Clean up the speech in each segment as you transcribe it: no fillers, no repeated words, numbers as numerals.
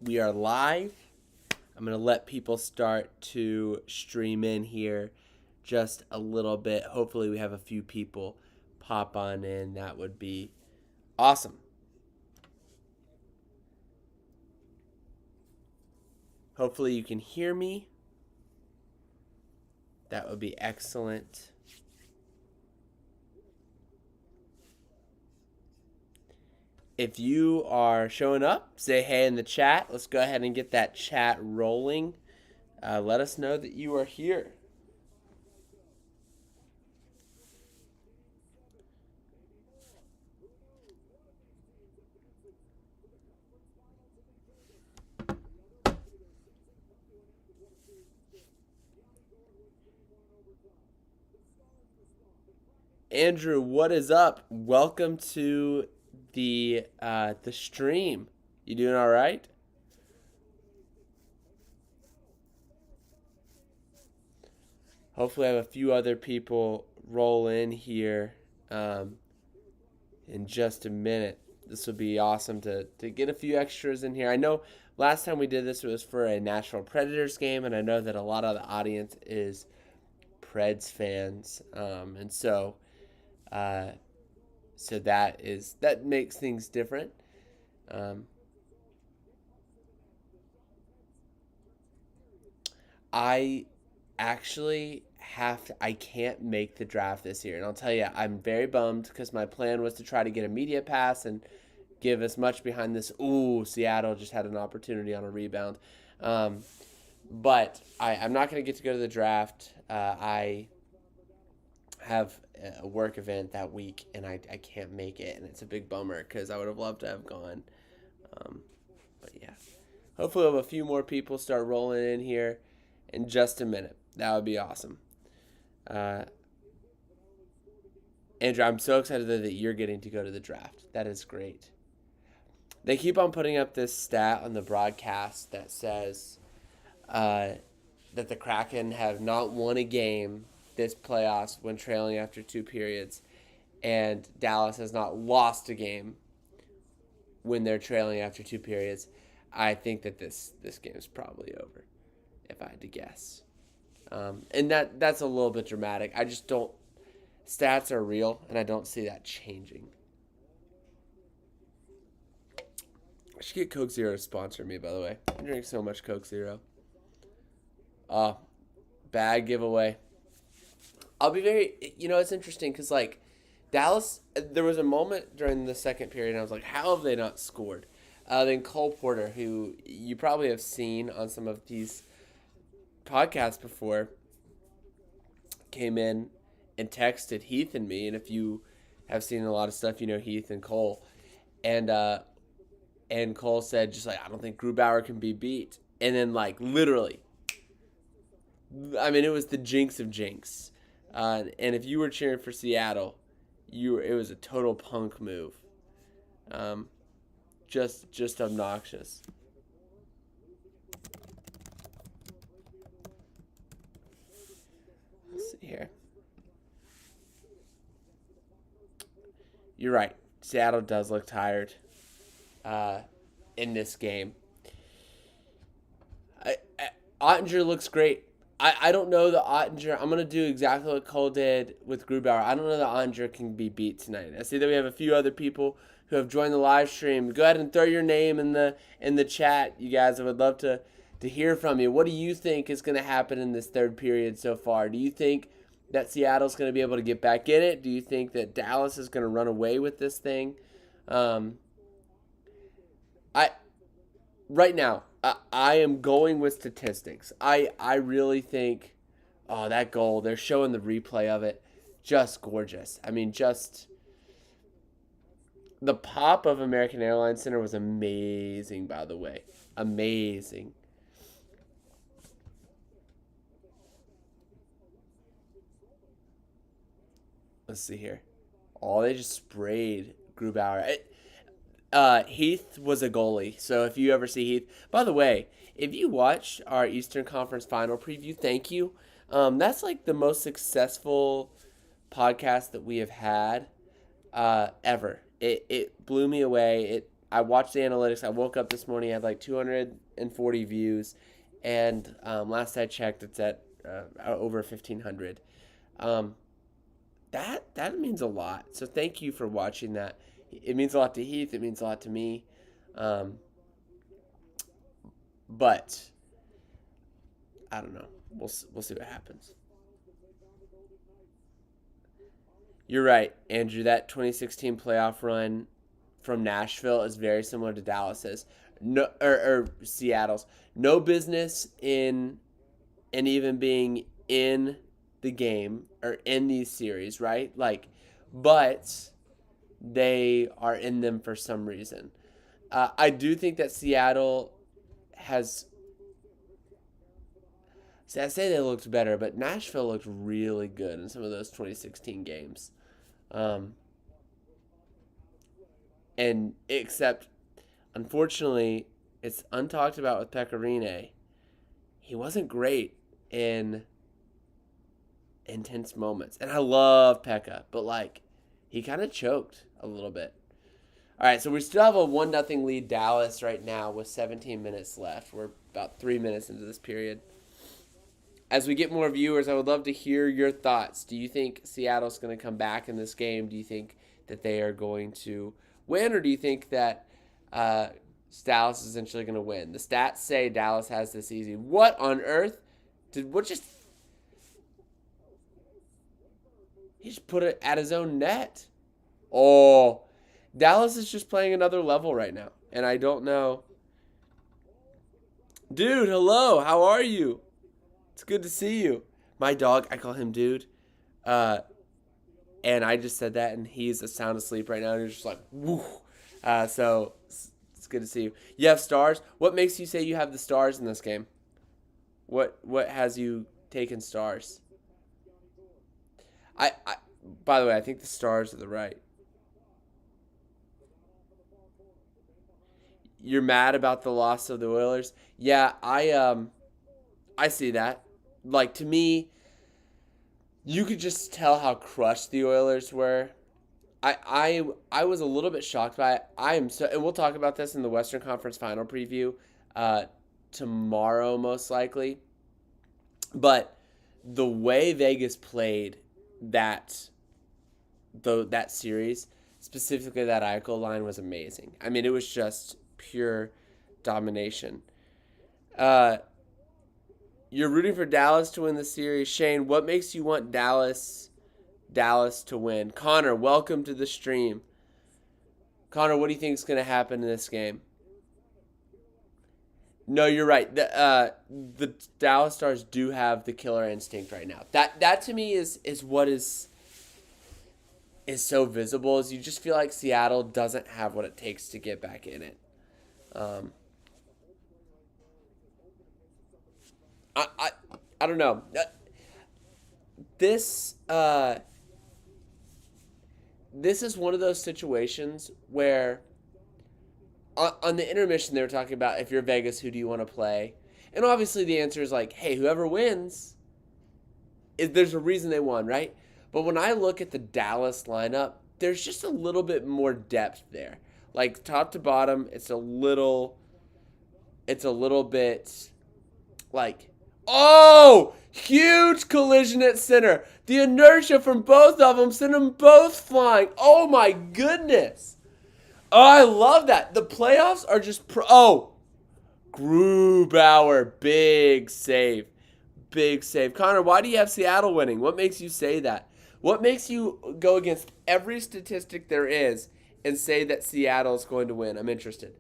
We are live. I'm going to let people start to stream in here just a little bit. Hopefully, we have a few people pop on in. That would be awesome. Hopefully, you can hear me. That would be excellent. If you are showing up, say hey in the chat. Let's go ahead and get that chat rolling. Let us know that you are here. Andrew, what is up? Welcome to the stream. You doing all right? Hopefully, I have a few other people roll in here in just a minute. This would be awesome to get a few extras in here. I know last time we did this it was for a Nashville Predators game, and I know that a lot of the audience is Preds fans, and uh, so that makes things different. Um, I actually I can't make the draft this year, and I'll tell you, I'm very bummed because my plan was to try to get a media pass and give as much behind this. Ooh, Seattle just had an opportunity on a rebound. Um, but I'm not going to get to go to the draft. I have a work event that week, and I can't make it, and it's a big bummer because I would have loved to have gone. Um, but yeah, hopefully we'll have a few more people start rolling in here in just a minute. That would be awesome. Uh, Andrew, I'm so excited that you're getting to go to the draft. That is great. They keep on putting up this stat on the broadcast that says that the Kraken have not won a game this playoffs when trailing after two periods, and Dallas has not lost a game when they're trailing after two periods. I think that this game is probably over, if I had to guess. And that's a little bit dramatic. I just don't. Stats are real, and I don't see that changing. I should get Coke Zero to sponsor me, by the way. I drink so much Coke Zero. Bad giveaway. I'll be very. It's interesting because, like, Dallas, there was a moment during the second period, and I was like, how have they not scored? Then Cole Porter, who you probably have seen on some of these podcasts before, came in and texted Heath and me. And if you have seen a lot of stuff, you know Heath and Cole. And Cole said, just like, I don't think Grubauer can be beat. And then, like, literally, I mean, it was the jinx of jinx. And if you were cheering for Seattle, it was a total punk move. Just obnoxious. Let's see here. You're right. Seattle does look tired in this game. Ottinger looks great. I don't know that Ottinger. I'm going to do exactly what Cole did with Grubauer. I don't know that Ottinger can be beat tonight. I see that we have a few other people who have joined the live stream. Go ahead and throw your name in the chat, you guys. I would love to hear from you. What do you think is going to happen in this third period so far? Do you think that Seattle's going to be able to get back in it? Do you think that Dallas is going to run away with this thing? I right now, I am going with statistics. I really think, oh, that goal, they're showing the replay of it. Just gorgeous. I mean, just the pop of American Airlines Center was amazing, by the way. Amazing. Let's see here. Oh, they just sprayed Grubauer. Heath was a goalie, so if you ever see Heath, by the way, if you watch our Eastern Conference Final preview, thank you. That's like the most successful podcast that we have had ever. It blew me away. I watched the analytics. I woke up this morning, I had like 240 views, and last I checked, it's at over 1,500. Um, that means a lot. So thank you for watching that. It means a lot to Heath. It means a lot to me. Um, but I don't know. We'll see what happens. You're right, Andrew. That 2016 playoff run from Nashville is very similar to Dallas's. No, or Seattle's. No business in and even being in the game or in these series, right? Like, but they are in them for some reason. I do think that Seattle has. See, I say they looked better, but Nashville looked really good in some of those 2016 games. Um, and except, unfortunately, it's untalked about with Pecorine. He wasn't great in intense moments. And I love Pekka, but like he kind of choked a little bit. All right, so we still have a 1-0 lead Dallas right now with 17 minutes left. We're about 3 minutes into this period. As we get more viewers, I would love to hear your thoughts. Do you think Seattle's going to come back in this game? Do you think that they are going to win, or do you think that Dallas is essentially going to win? The stats say Dallas has this easy. What on earth? He just put it at his own net. Oh, Dallas is just playing another level right now, and I don't know. Dude, hello. How are you? It's good to see you. My dog, I call him Dude. And I just said that, and he's sound asleep right now, and he's just like, woo. So it's good to see you. You have stars. What makes you say you have the stars in this game? What has you taken stars? I by the way, I think the stars are the right. You're mad about the loss of the Oilers? Yeah, I see that. Like, to me, you could just tell how crushed the Oilers were. I was a little bit shocked by it. I am so, and we'll talk about this in the Western Conference Final preview tomorrow, most likely. But the way Vegas played that series, specifically that Eichel line, was amazing. I mean, it was just pure domination. You're rooting for Dallas to win the series. Shane, what makes you want Dallas to win? Connor, welcome to the stream. Connor, what do you think is going to happen in this game? No, you're right. The Dallas Stars do have the killer instinct right now. That to me is what is so visible. Is you just feel like Seattle doesn't have what it takes to get back in it. I don't know. This is one of those situations where on the intermission they were talking about, if you're Vegas, who do you want to play? And obviously the answer is like, hey, whoever wins, there's a reason they won, right? But when I look at the Dallas lineup, there's just a little bit more depth there. Like top to bottom, it's a little bit like, oh, huge collision at center. The inertia from both of them sent them both flying. Oh my goodness. Oh, I love that. The playoffs are just Grubauer, big save. Big save. Connor, why do you have Seattle winning? What makes you say that? What makes you go against every statistic there is and say that Seattle is going to win? I'm interested.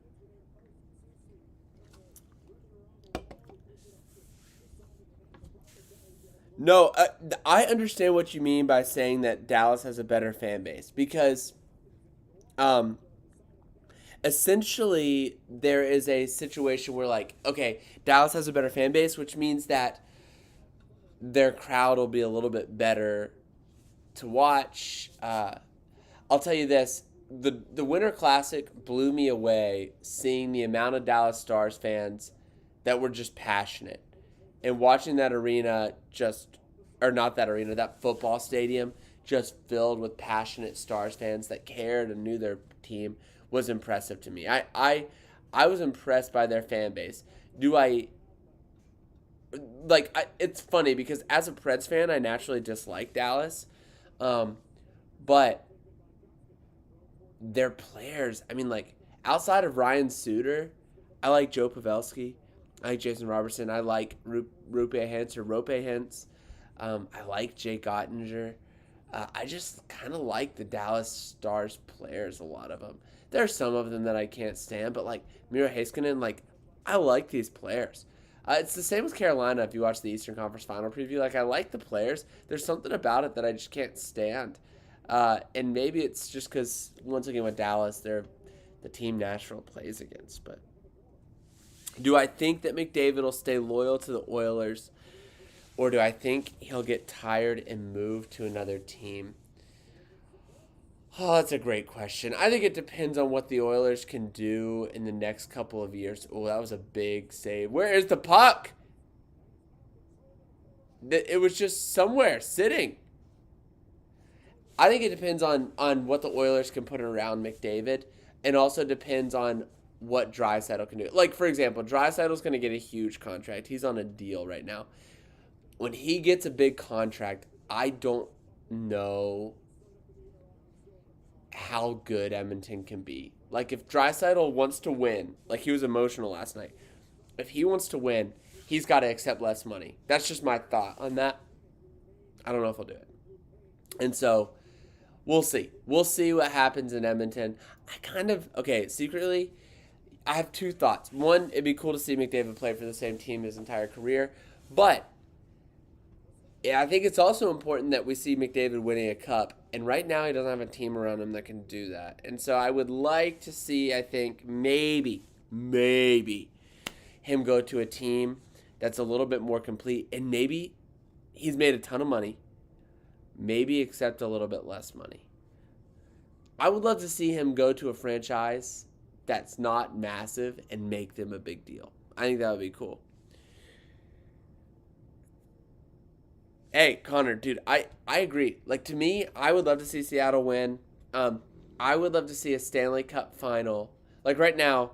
No, I understand what you mean by saying that Dallas has a better fan base because essentially there is a situation where, like, okay, Dallas has a better fan base, which means that their crowd will be a little bit better to watch. I'll tell you this. The Winter Classic blew me away seeing the amount of Dallas Stars fans that were just passionate. And watching that arena that football stadium just filled with passionate Stars fans that cared and knew their team was impressive to me. I was impressed by their fan base. Do I it's funny because as a Preds fan, I naturally dislike Dallas, um, but their players. I mean, like outside of Ryan Suter, I like Joe Pavelski, I like Jason Robertson, I like Rupe Hintz or Rope Hintz. I like Jake Ottinger. I just kind of like the Dallas Stars players. A lot of them. There are some of them that I can't stand, but like Miro Heiskanen, like I like these players. It's the same with Carolina. If you watch the Eastern Conference Final preview, like I like the players. There's something about it that I just can't stand. And maybe it's just because once again with Dallas, they're the team Nashville plays against. But do I think that McDavid will stay loyal to the Oilers, or do I think he'll get tired and move to another team? Oh, that's a great question. I think it depends on what the Oilers can do in the next couple of years. Oh, that was a big save. Where is the puck? It was just somewhere sitting. I think it depends on what the Oilers can put around McDavid, and also depends on what Draisaitl can do. Like, for example, Draisaitl's going to get a huge contract. He's on a deal right now. When he gets a big contract, I don't know how good Edmonton can be. Like, if Draisaitl wants to win, like he was emotional last night, if he wants to win, he's got to accept less money. That's just my thought on that. I don't know if he'll do it. And so, we'll see. We'll see what happens in Edmonton. Secretly, I have two thoughts. One, it'd be cool to see McDavid play for the same team his entire career. But yeah, I think it's also important that we see McDavid winning a cup. And right now, he doesn't have a team around him that can do that. And so I would like to see, I think, maybe him go to a team that's a little bit more complete. And maybe he's made a ton of money. Maybe accept a little bit less money. I would love to see him go to a franchise that's not massive and make them a big deal. I think that would be cool. Hey, Connor, dude, I agree. Like, to me, I would love to see Seattle win. I would love to see a Stanley Cup final. Like, right now,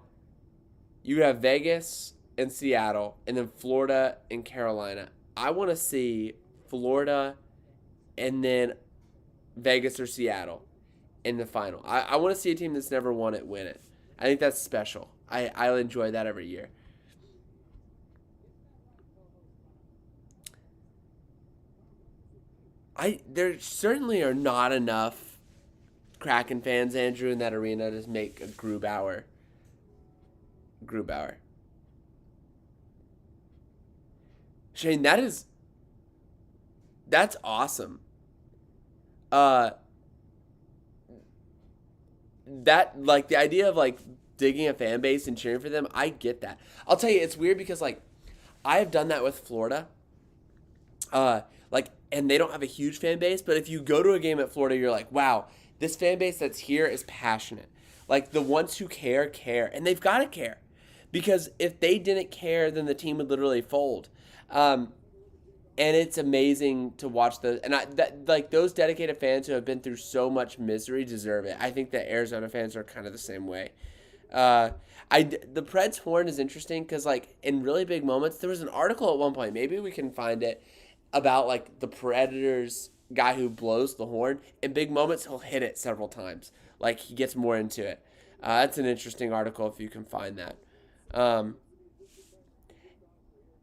you have Vegas and Seattle, and then Florida and Carolina. I want to see Florida and then Vegas or Seattle in the final. I want to see a team that's never won it win it. I think that's special. I'll enjoy that every year. There certainly are not enough Kraken fans, Andrew, in that arena to make a Grubauer. Shane, that's awesome. Uh, that like the idea of like digging a fan base and cheering for them, I get that. I'll tell you, it's weird because like I have done that with Florida. And they don't have a huge fan base, but if you go to a game at Florida, you're like, wow, this fan base that's here is passionate. Like the ones who care, and they've got to care, because if they didn't care, then the team would literally fold. And it's amazing to watch those, and those dedicated fans who have been through so much misery deserve it. I think that Arizona fans are kind of the same way. The Preds horn is interesting because like in really big moments, there was an article at one point. Maybe we can find it about like the Predators guy who blows the horn. In big moments, he'll hit it several times. Like he gets more into it. That's an interesting article if you can find that.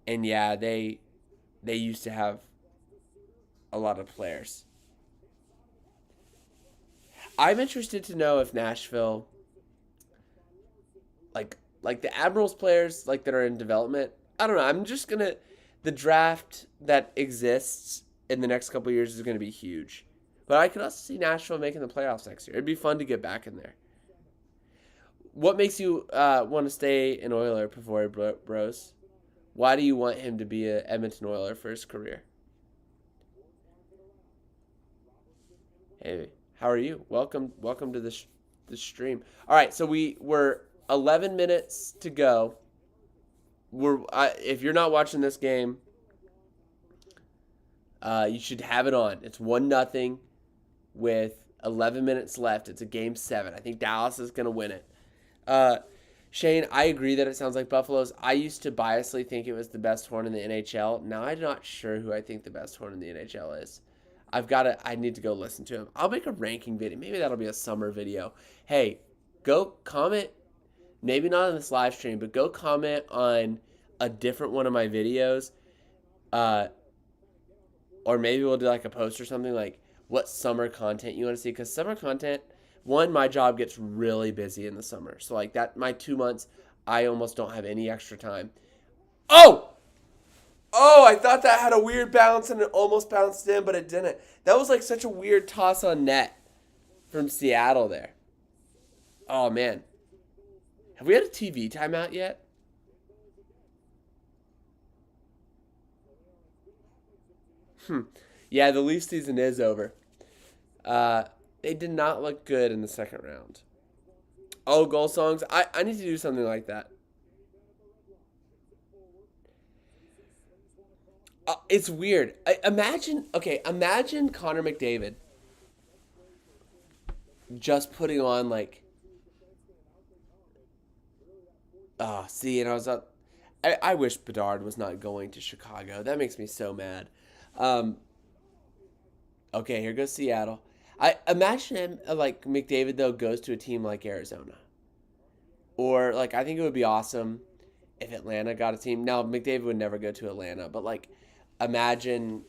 And yeah, they used to have a lot of players. I'm interested to know if Nashville, like the Admirals players like that are in development. I don't know. I'm just gonna the draft that exists in the next couple of years is going to be huge. But I could also see Nashville making the playoffs next year. It'd be fun to get back in there. What makes you want to stay an Oiler, Pavoy Bros? Why do you want him to be an Edmonton Oiler for his career? Hey, how are you? Welcome to the stream. All right, so we're 11 minutes to go. If you're not watching this game, you should have it on. It's 1-0 with 11 minutes left. It's a game 7. I think Dallas is going to win it. Uh, Shane, I agree that it sounds like Buffalo's. I used to biasly think it was the best horn in the NHL. Now I'm not sure who I think the best horn in the NHL is. I need to go listen to him. I'll make a ranking video. Maybe that'll be a summer video. Hey, go comment, maybe not on this live stream, but go comment on a different one of my videos. Or maybe we'll do like a post or something like what summer content you want to see. Because summer content, one, my job gets really busy in the summer. So like that, my 2 months, I almost don't have any extra time. Oh! Oh, I thought that had a weird bounce and it almost bounced in, but it didn't. That was like such a weird toss on net from Seattle there. Oh, man. Have we had a TV timeout yet? Yeah, the Leaf season is over. They did not look good in the second round. Oh, goal songs. I need to do something like that. It's weird. Imagine Connor McDavid just putting on like, and I wish Bedard was not going to Chicago. That makes me so mad. Okay, here goes Seattle. I imagine him like McDavid though goes to a team like Arizona, or like I think it would be awesome if Atlanta got a team. Now McDavid would never go to Atlanta, but like imagine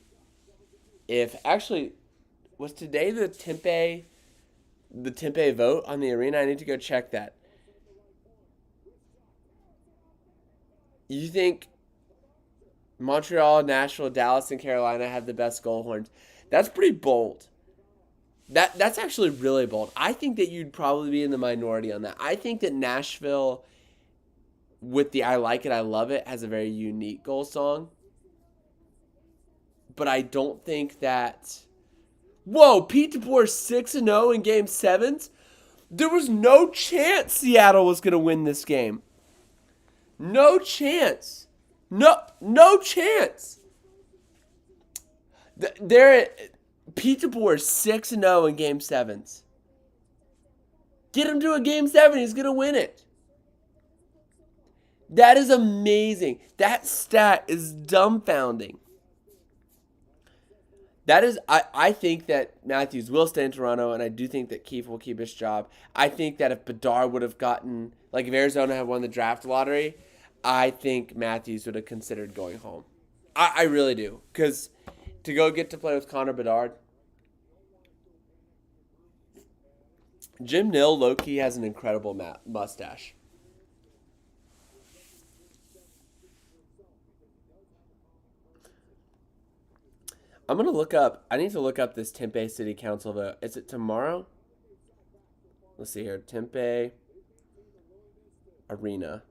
if actually was today the Tempe vote on the arena. I need to go check that. You think Montreal, Nashville, Dallas, and Carolina have the best goal horns? That's pretty bold. That's actually really bold. I think that you'd probably be in the minority on that. I think that Nashville, with the I Like It, I Love It, has a very unique goal song. But I don't think that... Whoa, Pete DeBoer 6-0 in Game 7s? There was no chance Seattle was going to win this game. No chance. No chance. Pete DeBoer 6-0 in Game 7s. Get him to a Game 7. He's going to win it. That is amazing. That stat is dumbfounding. That is, I think that Matthews will stay in Toronto, and I do think that Keefe will keep his job. I think that if Bedard would have gotten, like if Arizona had won the draft lottery, I think Matthews would have considered going home. I really do. Because to go get to play with Connor Bedard, Jim Nill, low-key, has an incredible mustache. I'm going to look up, I need to look up this Tempe City Council vote. Is it tomorrow? Let's see here. Tempe Arena.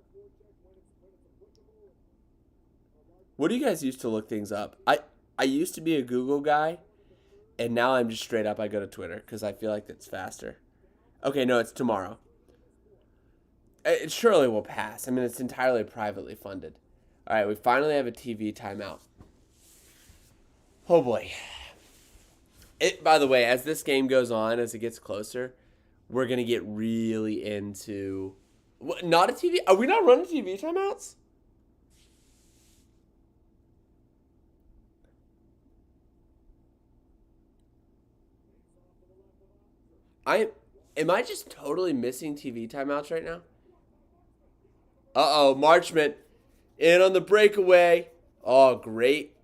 What do you guys use to look things up? I used to be a Google guy, and now I'm just straight up, I go to Twitter because I feel like that's faster. Okay, no, it's tomorrow. It surely will pass. I mean, it's entirely privately funded. All right, we finally have a TV timeout. Oh, boy. By the way, as this game goes on, as it gets closer, we're going to get really into... Not a TV... Are we not running TV timeouts? Am I just totally missing TV timeouts right now? Uh-oh, Marchment in on the breakaway. Oh, great.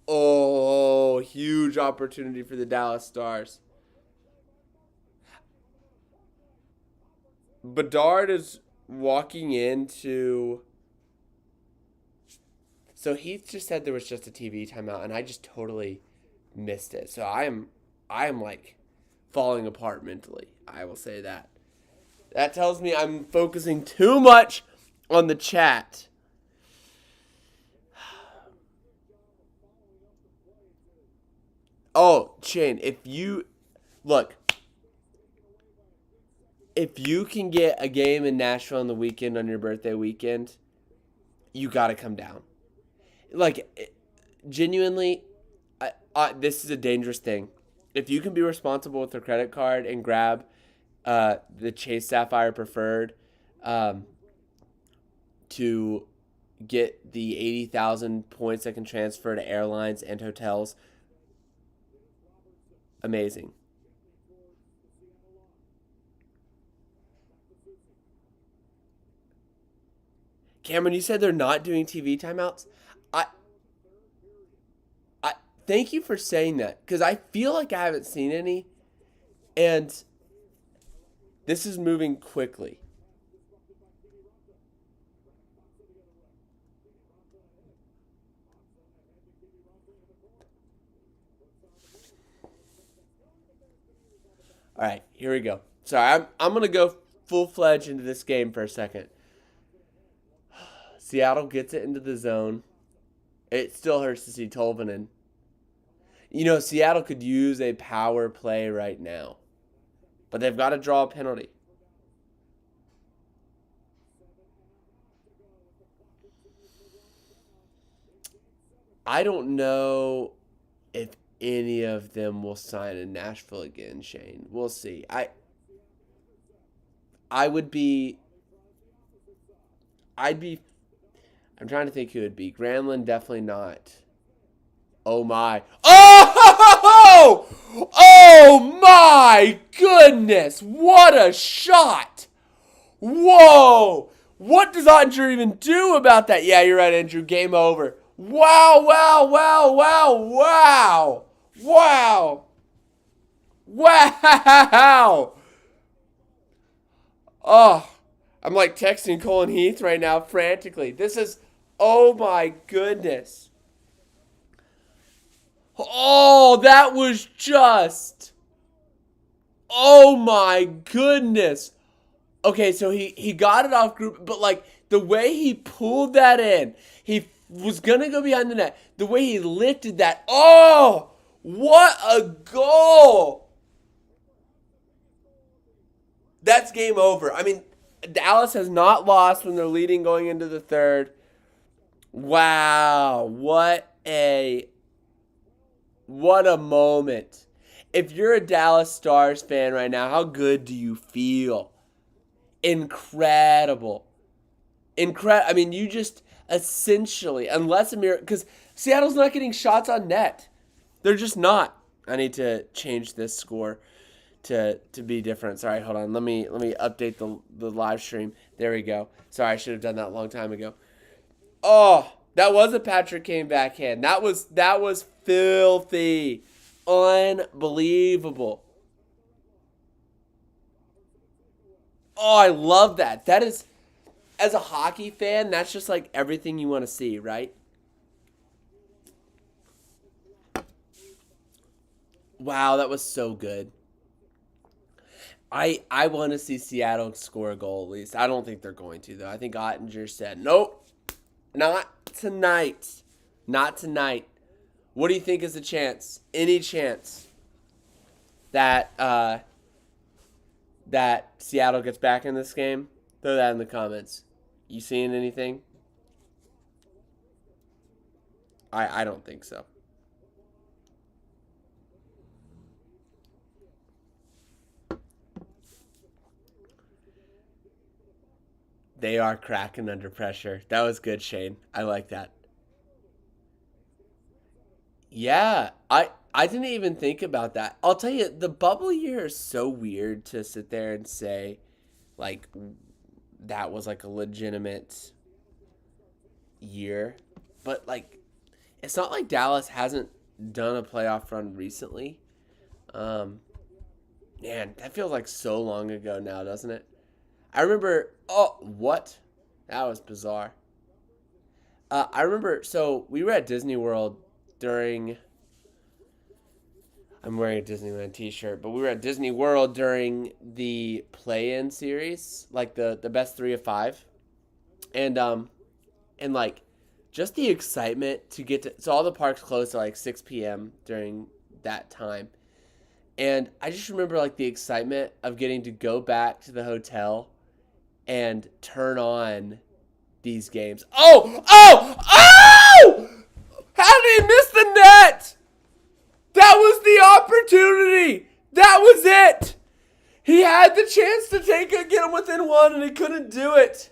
Oh, huge opportunity for the Dallas Stars. Bedard is walking into... So Heath just said there was just a TV timeout, and I just totally missed it. So I am like falling apart mentally. I will say that. That tells me I'm focusing too much on the chat. Oh, Shane, if you can get a game in Nashville on the weekend on your birthday weekend, you got to come down. Like, genuinely, this is a dangerous thing. if you can be responsible with your credit card and grab the Chase Sapphire Preferred um, to get the 80,000 points that can transfer to airlines and hotels, amazing. Cameron, you said they're not doing TV timeouts. I, I thank you for saying that because I feel like I haven't seen any, and this is moving quickly. All right, here we go. Sorry, I'm gonna go full fledged into this game for a second. Seattle gets it into the zone. It still hurts to see Tolvanen. Seattle could use a power play right now, but they've got to draw a penalty. I don't know if any of them will sign in Nashville again, Shane. We'll see. I would be I'd be I'm trying to think who it would be. Granlund definitely not. Oh my. Oh! Oh my goodness. What a shot. Whoa. What does Andrew even do about that? Yeah, you're right, Andrew. Game over. Wow, wow, wow, wow, wow. Wow. Wow. Oh, I'm like texting Colin Heath right now frantically. This is, oh my goodness. Oh, that was just, oh my goodness. Okay, so he got it off group, but like the way he pulled that in, he was gonna go behind the net. The way he lifted that, oh, what a goal! That's game over. I mean, Dallas has not lost when they're leading going into the third. Wow, what a moment. If you're a Dallas Stars fan right now, how good do you feel? Incredible. I mean, you just essentially, unless Amir, because Seattle's not getting shots on net. They're just not. I need to change this score to be different. Sorry, hold on. Let me update the live stream. There we go. Sorry, I should have done that a long time ago. Oh, that was a Patrick Kane backhand. That was filthy. Unbelievable. Oh, I love that. That is, as a hockey fan, that's just like everything you want to see, right? Wow, that was so good. I want to see Seattle score a goal at least. I don't think they're going to though. I think Ottinger said, "Nope, not tonight. Not tonight." What do you think is the chance? Any chance that that Seattle gets back in this game? Throw that in the comments. You seeing anything? I don't think so. They are cracking under pressure. That was good, Shane. I like that. Yeah, I didn't even think about that. I'll tell you, the bubble year is so weird to sit there and say, like, that was like a legitimate year. But like, it's not like Dallas hasn't done a playoff run recently. Um, Man, that feels like so long ago now, doesn't it? I remember. Oh, what? That was bizarre. I remember. So we were at Disney World during. I'm wearing a Disneyland T-shirt, but we were at Disney World during the play-in series, like the best 3 of 5, and like just the excitement to get to. So all the parks closed at like 6 p.m. during that time, and I just remember like the excitement of getting to go back to the hotel and turn on these games. Oh! Oh! Oh! How did he miss the net? That was the opportunity. That was it. He had the chance to take it, get him within one, and he couldn't do it.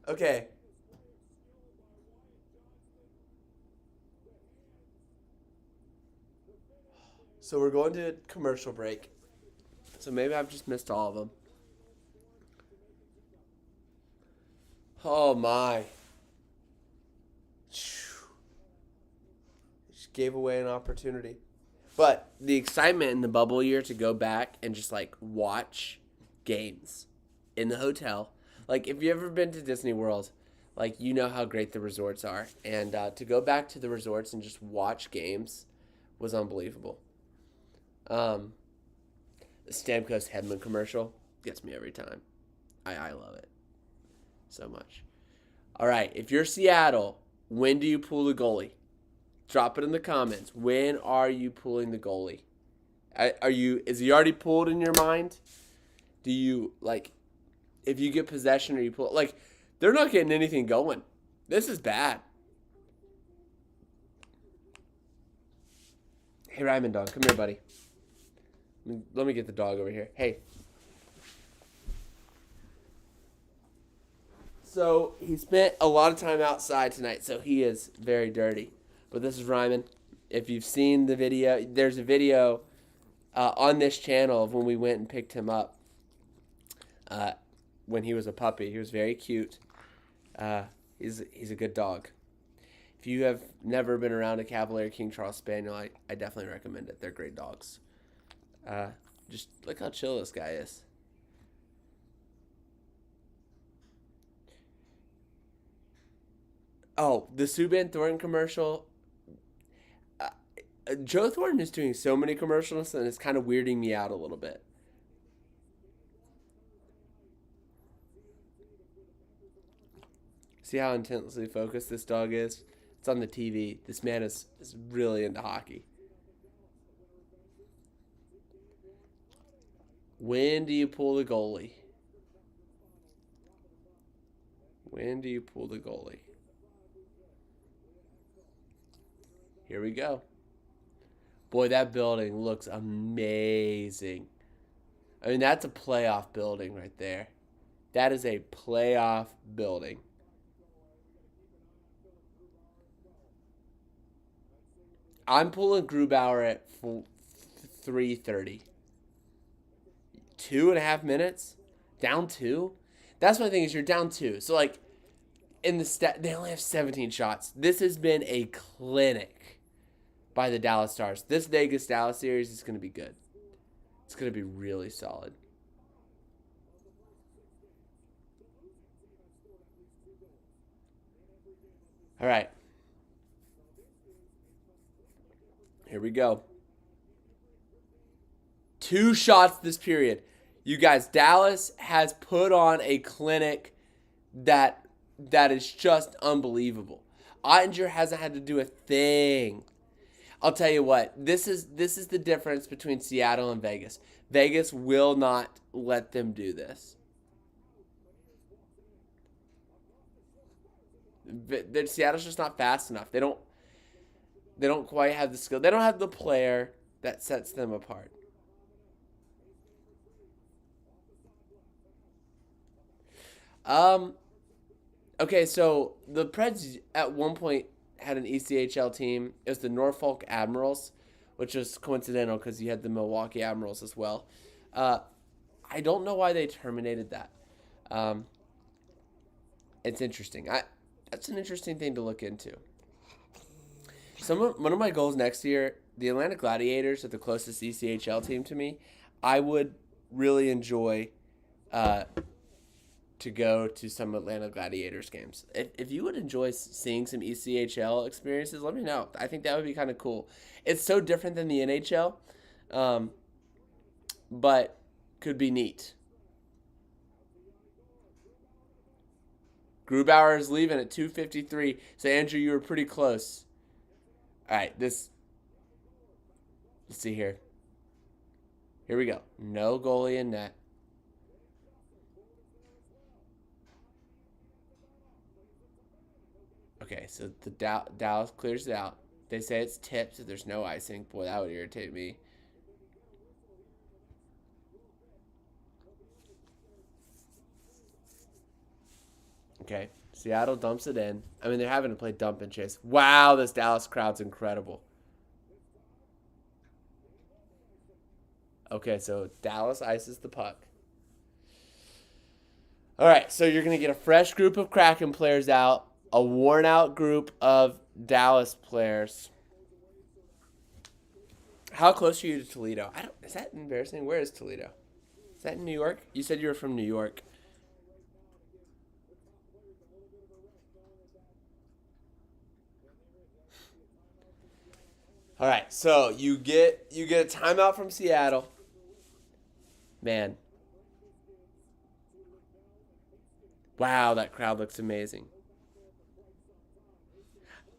Okay. So we're going to commercial break. So maybe I've just missed all of them. Oh my. Just gave away an opportunity. But the excitement in the bubble year to go back and just like watch games in the hotel. Like if you've ever been to Disney World, like you know how great the resorts are. And to go back to the resorts and just watch games was unbelievable. Um, the Stamkos Hedman commercial gets me every time. I love it so much. All right, if you're Seattle, when do you pull the goalie? Drop it in the comments. When are you pulling the goalie? Are you? Is he already pulled in your mind? Do you like? If you get possession, or you pull? Like, they're not getting anything going. This is bad. Hey, Ryman dog, come here, buddy. Let me get the dog over here. Hey. So he spent a lot of time outside tonight, so he is very dirty. But this is Ryman. If you've seen the video, there's a video on this channel of when we went and picked him up when he was a puppy. He was very cute. He's a good dog. If you have never been around a Cavalier King Charles Spaniel, I definitely recommend it. They're great dogs. Just look how chill this guy is. Oh, the Subban Thornton commercial. Joe Thornton is doing so many commercials, and it's kind of weirding me out a little bit. See how intensely focused this dog is? It's on the TV. This man is really into hockey. When do you pull the goalie? When do you pull the goalie? Here we go. Boy, that building looks amazing. I mean, that's a playoff building right there. That is a playoff building. I'm pulling Grubauer at 3:30. 2.5 minutes? Down two? That's my thing is you're down two. So, like, in the they only have 17 shots. This has been a clinic by the Dallas Stars. This Vegas Dallas series is going to be good. It's going to be really solid. All right. Here we go. 2 shots this period. You guys, Dallas has put on a clinic that is just unbelievable. Ottinger hasn't had to do a thing. I'll tell you what. This is the difference between Seattle and Vegas. Vegas will not let them do this. Seattle's just not fast enough. They don't quite have the skill. They don't have the player that sets them apart. Um. Okay, so the Preds at one point had an ECHL team. It was the Norfolk Admirals, which was coincidental because you had the Milwaukee Admirals as well. Uh, I don't know why they terminated that. Um, it's interesting. That's an interesting thing to look into. One of my goals next year, the Atlanta Gladiators are the closest ECHL team to me. I would really enjoy uh, to go to some Atlanta Gladiators games. If you would enjoy seeing some ECHL experiences, let me know. I think that would be kind of cool. It's so different than the NHL, um, but could be neat. Grubauer is leaving at 2:53. So Andrew, you were pretty close. All right, let's see here. Here we go. No goalie in net. Okay, so the Dallas clears it out. They say it's tipped, so there's no icing. Boy, that would irritate me. Okay, Seattle dumps it in. I mean, they're having to play dump and chase. Wow, this Dallas crowd's incredible. Okay, so Dallas ices the puck. All right, so you're going to get a fresh group of Kraken players out, a worn out group of Dallas players. How close are you to Toledo? I don't. Is that embarrassing? Where is Toledo? Is that in New York? You said you were from New York. All right, so you get a timeout from Seattle. Man, wow, that crowd looks amazing.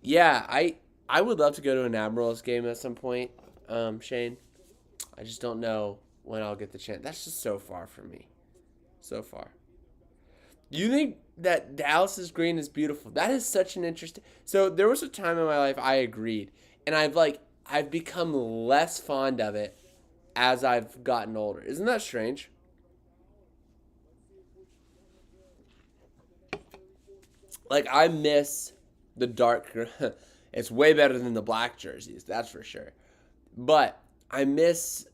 Yeah, I would love to go to an Admirals game at some point, Shane. I just don't know when I'll get the chance. That's just so far from me. So far. You think that Dallas's green is beautiful? That is such an interesting. So there was a time in my life I agreed, and I've become less fond of it as I've gotten older. Isn't that strange? Like I miss the dark. It's way better than the black jerseys, that's for sure. But I miss.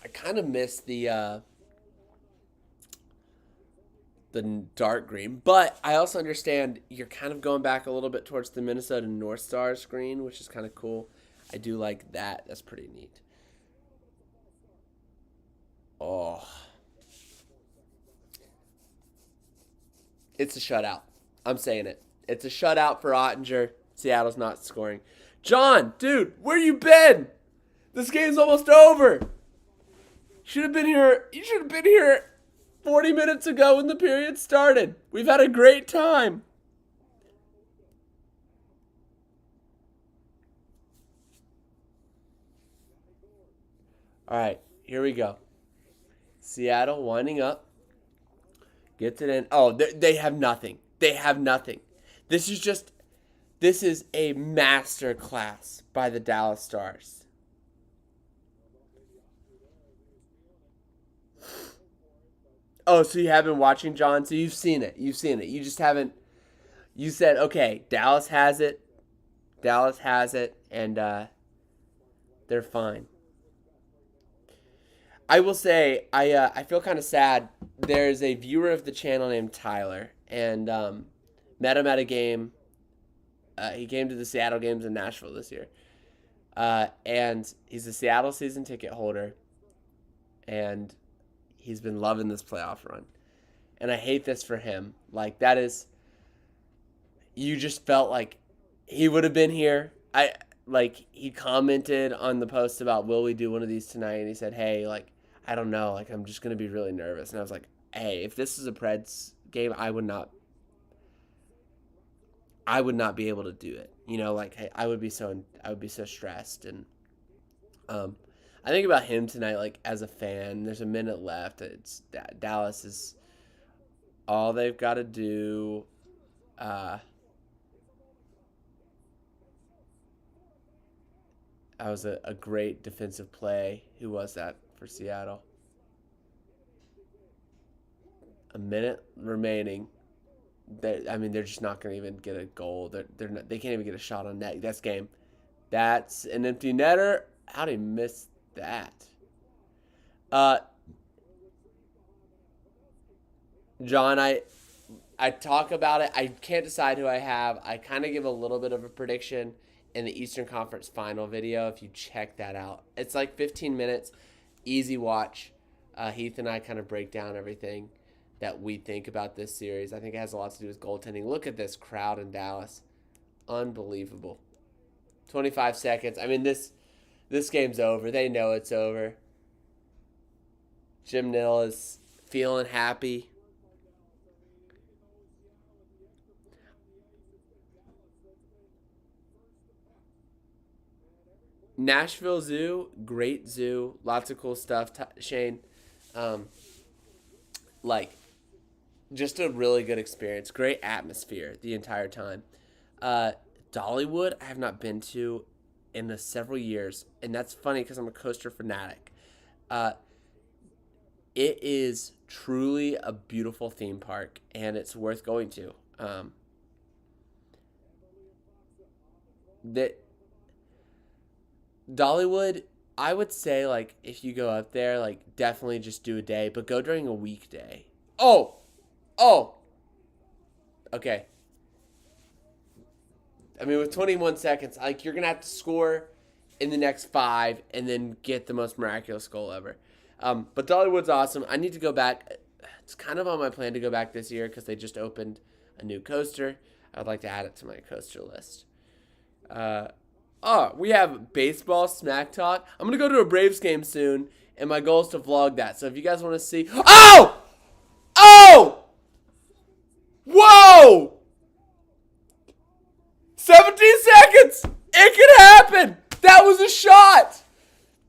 I kind of miss the dark green. But I also understand you're kind of going back a little bit towards the Minnesota North Stars green, which is kind of cool. I do like that. That's pretty neat. Oh, it's a shutout. I'm saying it. It's a shutout for Ottinger. Seattle's not scoring. John, dude, where you been? This game's almost over. Should have been here. You should have been here 40 minutes ago when the period started. We've had a great time. All right, here we go. Seattle winding up. Gets it in. Oh, they have nothing. They have nothing. This is just. This is a master class by the Dallas Stars. Oh, so you have been watching, John? So you've seen it. You've seen it. You just haven't. You said, okay, Dallas has it. Dallas has it, and they're fine. I will say, I feel kind of sad. There's a viewer of the channel named Tyler, and met him at a game. He came to the Seattle games in Nashville this year, and he's a Seattle season ticket holder, and he's been loving this playoff run. And I hate this for him. Like that is, you just felt like he would have been here. He commented on the post about will we do one of these tonight, and he said, hey, like I don't know, like I'm just gonna be really nervous. And I was like, hey, if this is a Preds game, I would not be able to do it. You know, like hey, I would be so stressed. And um, I think about him tonight, like as a fan. There's a minute left. It's Dallas is all they've got to do. Uh, that was a great defensive play. Who was that for Seattle? A minute remaining. They're just not going to even get a goal. They can't even get a shot on net. That's game. That's an empty netter. How did he miss that? Uh, John, I talk about it. I can't decide who I have. I kind of give a little bit of a prediction in the Eastern Conference Final video. If you check that out, it's like 15 minutes, easy watch. Heath and I kind of break down everything that we think about this series. I think it has a lot to do with goaltending. Look at this crowd in Dallas, unbelievable. 25 seconds. I mean this game's over. They know it's over. Jim Nill is feeling happy. Nashville Zoo, great zoo, lots of cool stuff. Shane, um, like just a really good experience. Great atmosphere the entire time. Uh, Dollywood, I have not been to in several years, and that's funny because I'm a coaster fanatic. Uh, it is truly a beautiful theme park, and it's worth going to. That Dollywood, I would say like if you go up there, like definitely just do a day, but go during a weekday. Oh, oh, okay. I mean, with 21 seconds, like you're gonna have to score in the next five and then get the most miraculous goal ever. But Dollywood's awesome. I need to go back. It's kind of on my plan to go back this year because they just opened a new coaster. I'd like to add it to my coaster list. Uh, we have baseball smack talk. I'm gonna go to a Braves game soon, and my goal is to vlog that. So if you guys want to see, oh, whoa, 17 seconds. It could happen. That was a shot.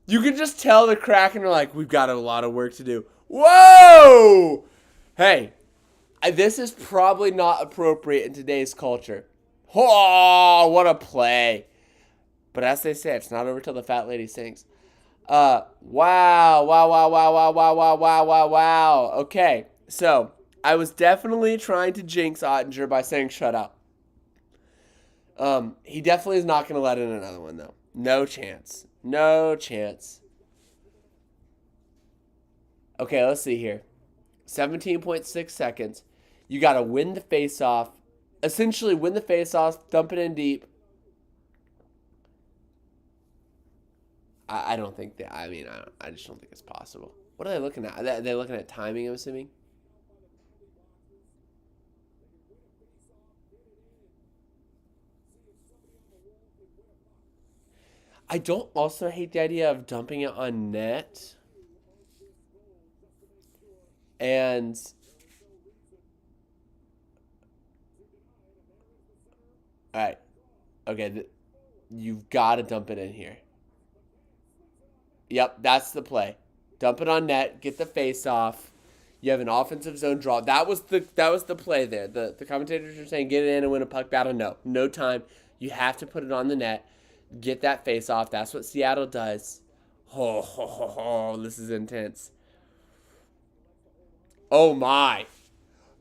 You can just tell the Kraken are like, we've got a lot of work to do. Whoa! Hey, this is probably not appropriate in today's culture. Oh, what a play. But as they say, it's not over till the fat lady sings. Wow. Okay, so I was definitely trying to jinx Ottinger by saying shut up. He definitely is not going to let in another one, though. No chance. No chance. Okay, let's see here. 17.6 seconds. You got to win the face-off. Essentially, win the face-off, dump it in deep. I don't think that. I just don't think it's possible. What are they looking at? Are they looking at timing, I'm assuming? I don't also hate the idea of dumping it on net. And all right, okay, you've got to dump it in here. Yep, that's the play. Dump it on net, get the face off. You have an offensive zone draw. That was the play there. The commentators are saying get it in and win a puck battle. No, no time. You have to put it on the net. Get that face off. That's what Seattle does. This is intense. Oh my.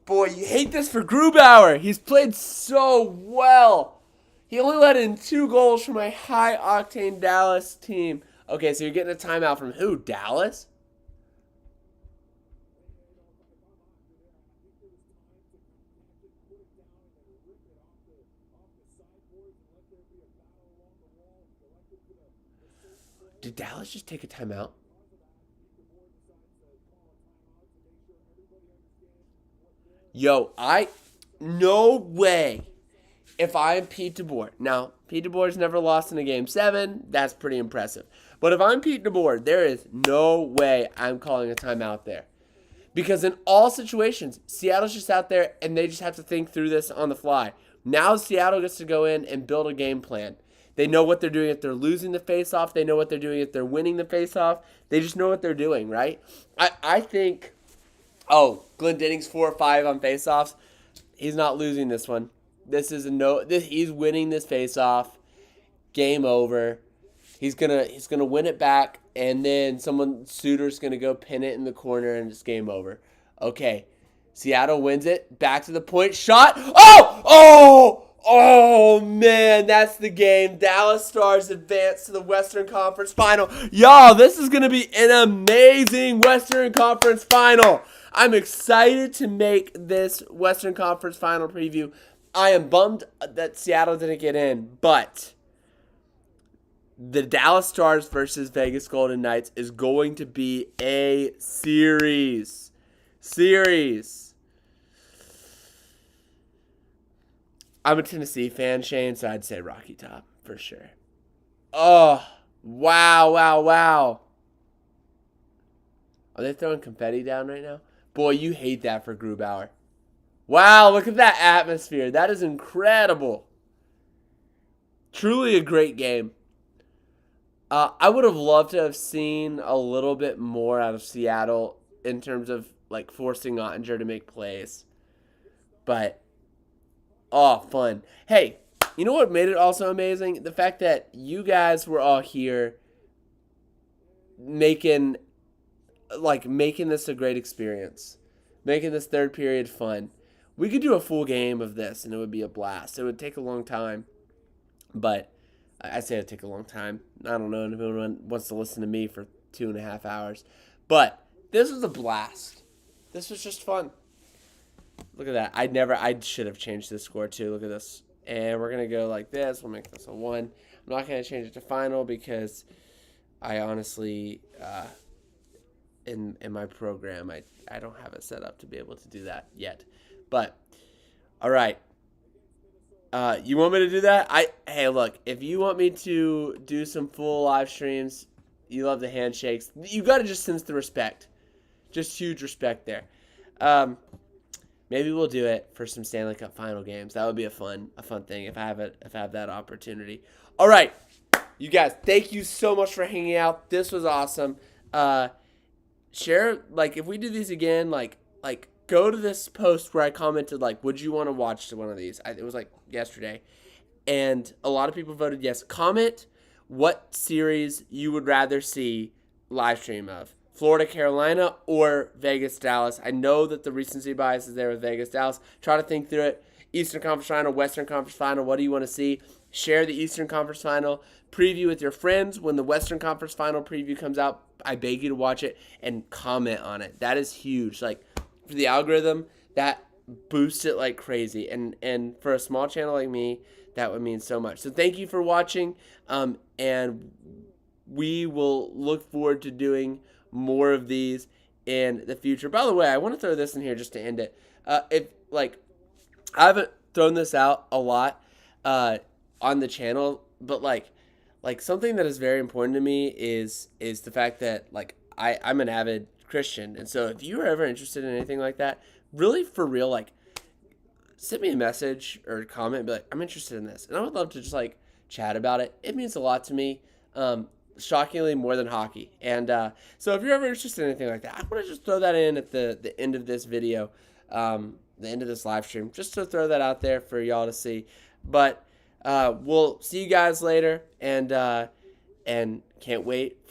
Boy, you hate this for Grubauer. He's played so well. He only let in 2 goals from a high octane Dallas team. Okay, so you're getting a timeout from who? Dallas? Did Dallas just take a timeout? Yo, no way. If I'm Pete DeBoer, now Pete DeBoer's never lost in a game 7. That's pretty impressive. But if I'm Pete DeBoer, there is no way I'm calling a timeout there. Because in all situations, Seattle's just out there and they just have to think through this on the fly. Now Seattle gets to go in and build a game plan. They know what they're doing if they're losing the faceoff. They know what they're doing if they're winning the faceoff. They just know what they're doing, right? I think, Glendenning's 4 or 5 on faceoffs. He's not losing this one. This is a no. He's winning this faceoff. Game over. He's gonna win it back, and then Suter's gonna go pin it in the corner, and it's game over. Okay, Seattle wins it. Back to the point. Shot. Oh man, that's the game. Dallas Stars advance to the Western Conference Final. Y'all, this is gonna be an amazing Western Conference Final. I'm excited to make this Western Conference Final preview. I am bummed that Seattle didn't get in, but the Dallas Stars versus Vegas Golden Knights is going to be a series. I'm a Tennessee fan, Shane, so I'd say Rocky Top for sure. Oh, wow. Are they throwing confetti down right now? Boy, you hate that for Grubauer. Wow, look at that atmosphere. That is incredible. Truly a great game. I would have loved to have seen a little bit more out of Seattle in terms of like forcing Ottinger to make plays. But oh, fun. Hey, you know what made it also amazing? The fact that you guys were all here making making this a great experience. Making this third period fun. We could do a full game of this and it would be a blast. It would take a long time. But I say it'd take a long time. I don't know if anyone wants to listen to me for 2.5 hours. But this was a blast. This was just fun. Look at that. I should have changed the score too. Look at this. And we're going to go like this. We'll make this a 1. I'm not going to change it to final because I honestly, in my program, I don't have it set up to be able to do that yet. But, all right. You want me to do that? Hey, look, if you want me to do some full live streams, you love the handshakes, you got to just sense the respect. Just huge respect there. Maybe we'll do it for some Stanley Cup final games. That would be a fun thing if I have that opportunity. All right, you guys, thank you so much for hanging out. This was awesome. Share, if we do these again, go to this post where I commented, would you want to watch one of these? It was yesterday, and a lot of people voted yes. Comment what series you would rather see live stream of. Florida, Carolina, or Vegas, Dallas. I know that the recency bias is there with Vegas, Dallas. Try to think through it. Eastern Conference Final, Western Conference Final. What do you want to see? Share the Eastern Conference Final. Preview with your friends. When the Western Conference Final preview comes out, I beg you to watch it and comment on it. That is huge. For the algorithm, that boosts it like crazy. And for a small channel like me, that would mean so much. So thank you for watching. And we will look forward to doing more of these in the future. By the way, I want to throw this in here just to end it. I haven't thrown this out a lot on the channel, but something that is very important to me is the fact that I'm an avid Christian, and so if you are ever interested in anything like that, really for real, send me a message or a comment and be like, I'm interested in this, and I would love to just chat about it. It means a lot to me. Shockingly more than hockey. And so if you're ever interested in anything like that, I want to just throw that in at the end of this video, the end of this live stream, just to throw that out there for y'all to see. But we'll see you guys later, and can't wait for